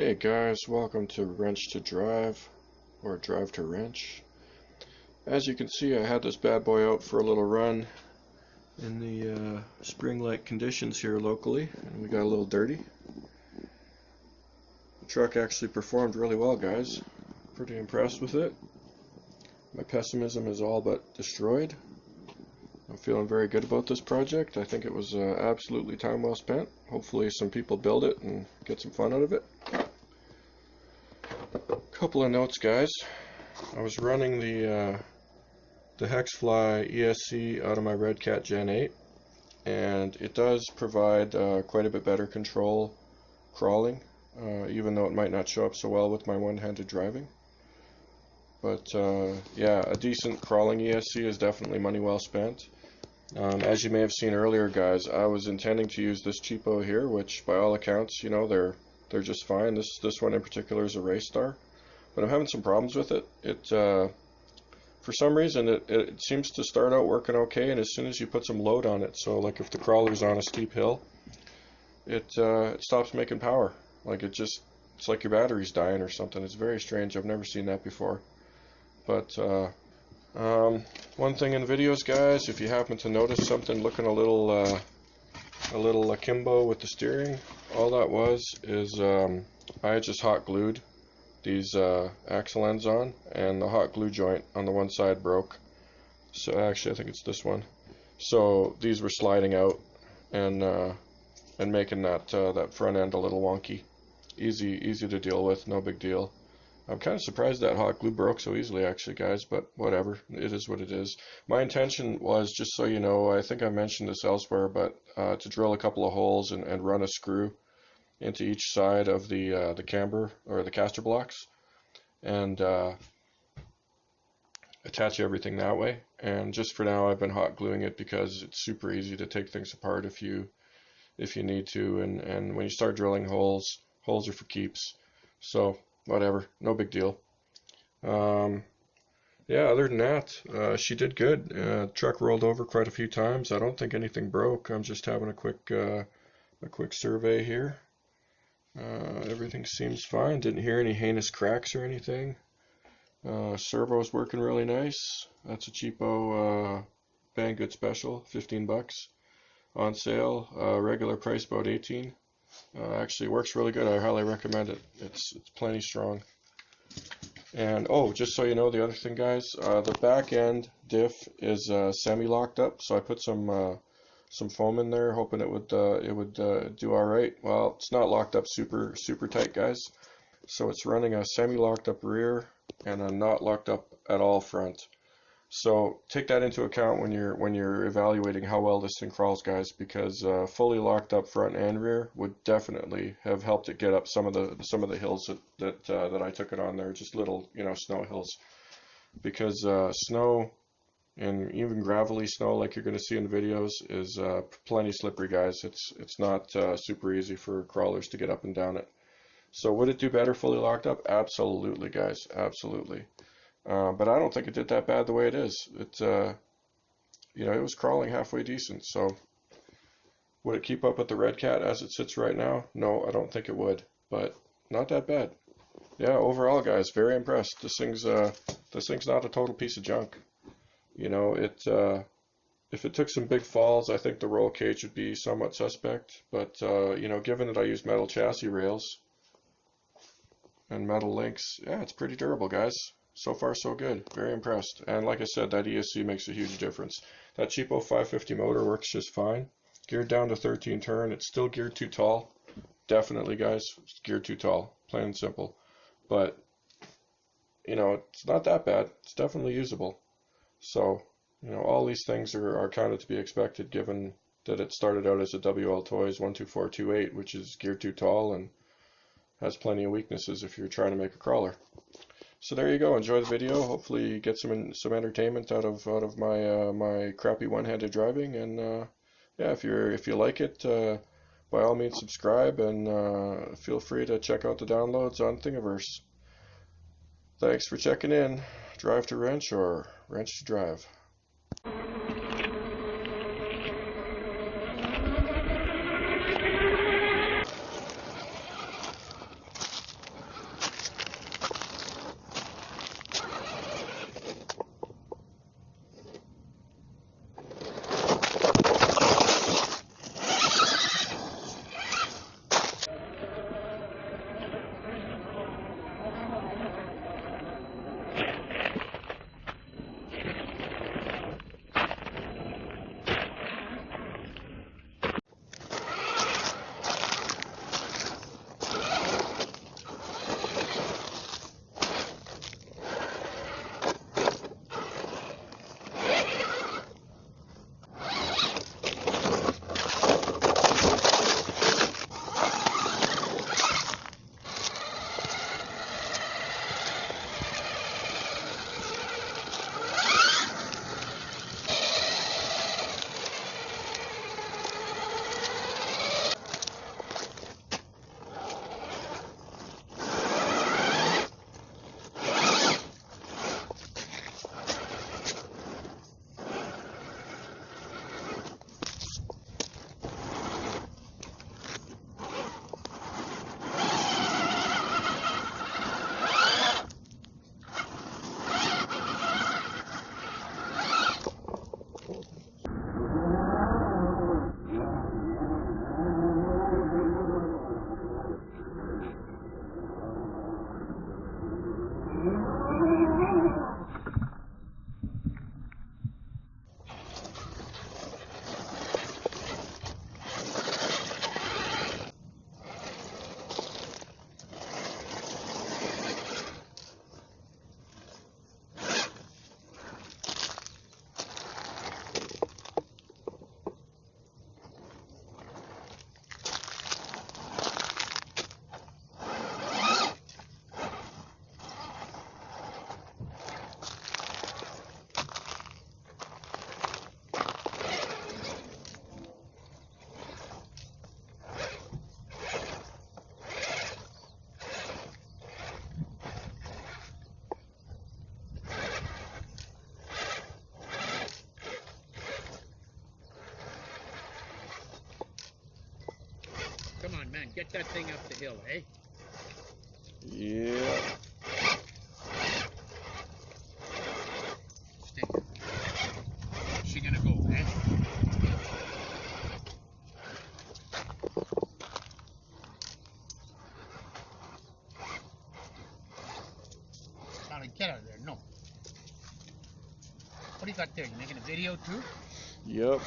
Hey guys, welcome to Wrench to Drive, or Drive to Wrench. As you can see, I had this bad boy out for a little run in the spring-like conditions here locally, and we got a little dirty. The truck actually performed really well, guys. Pretty impressed with it. My pessimism is all but destroyed. I'm feeling very good about this project. I think it was absolutely time well spent. Hopefully some people build it and get some fun out of it. Couple of notes, guys. I was running the Hexfly ESC out of my Redcat Gen8, and it does provide quite a bit better control crawling, even though it might not show up so well with my one-handed driving. But yeah, a decent crawling ESC is definitely money well spent. As you may have seen earlier, guys, I was intending to use this cheapo here, which by all accounts, you know, they're just fine. This one in particular is a race star, but I'm having some problems with it. For some reason, it seems to start out working okay, and as soon as you put some load on it, so like if the crawler's on a steep hill, it stops making power. Like it's like your battery's dying or something. It's very strange. I've never seen that before. But one thing in videos, guys, if you happen to notice something looking a little akimbo with the steering, all that was is I had just hot glued these axle ends on, and the hot glue joint on the one side broke. So actually, I think it's this one. So these were sliding out and making that front end a little wonky. Easy to deal with, no big deal. I'm kind of surprised that hot glue broke so easily, actually, guys, but whatever. It is what it is. My intention was, just so you know, I think I mentioned this elsewhere, but to drill a couple of holes and run a screw into each side of the camber, or the caster blocks, and attach everything that way. And just for now, I've been hot gluing it because it's super easy to take things apart if you need to, and when you start drilling holes are for keeps. So whatever, no big deal. Yeah, other than that, she did good. Truck rolled over quite a few times. I don't think anything broke. I'm just having a quick survey here. Everything seems fine. Didn't hear any heinous cracks or anything. Servo's working really nice. That's a cheapo Banggood special, 15 bucks on sale. Regular price about 18. Actually works really good. I highly recommend it. It's plenty strong. And oh, just so you know, the other thing, guys, the back end diff is semi-locked up, so I put some foam in there, hoping it would do all right. Well, it's not locked up super tight, guys. So it's running a semi-locked up rear and a not locked up at all front. So take that into account when you're evaluating how well this thing crawls, guys, because fully locked up front and rear would definitely have helped it get up some of the hills that I took it on there, just little, you know, snow hills, because snow, and even gravelly snow like you're going to see in the videos, is plenty slippery, guys. It's not super easy for crawlers to get up and down it. So would it do better fully locked up? Absolutely, guys, absolutely. But I don't think it did that bad the way it is. You know, it was crawling halfway decent. So would it keep up with the Redcat as it sits right now? No, I don't think it would, but not that bad. Yeah, overall, guys, very impressed. This thing's not a total piece of junk. You know, if it took some big falls, I think the roll cage would be somewhat suspect. But you know, given that I use metal chassis rails and metal links, yeah, it's pretty durable, guys. So far, so good. Very impressed. And like I said, that ESC makes a huge difference. That cheapo 550 motor works just fine. Geared down to 13 turn. It's still geared too tall. Definitely, guys, it's geared too tall. Plain and simple. But, you know, it's not that bad. It's definitely usable. So, you know, all these things are kind of to be expected, given that it started out as a WlToys 12428, which is geared too tall and has plenty of weaknesses if you're trying to make a crawler. So there you go. Enjoy the video. Hopefully you get some entertainment out of my my crappy one-handed driving. And yeah, if you like it, by all means subscribe, and feel free to check out the downloads on Thingiverse. Thanks for checking in. Drive to wrench, or wrench to drive. on, man. Get that thing up the hill, eh? Yeah. Stay here. Where's she gonna go, eh? Charlie, get out of there. No. What do you got there? You making a video too? Yep.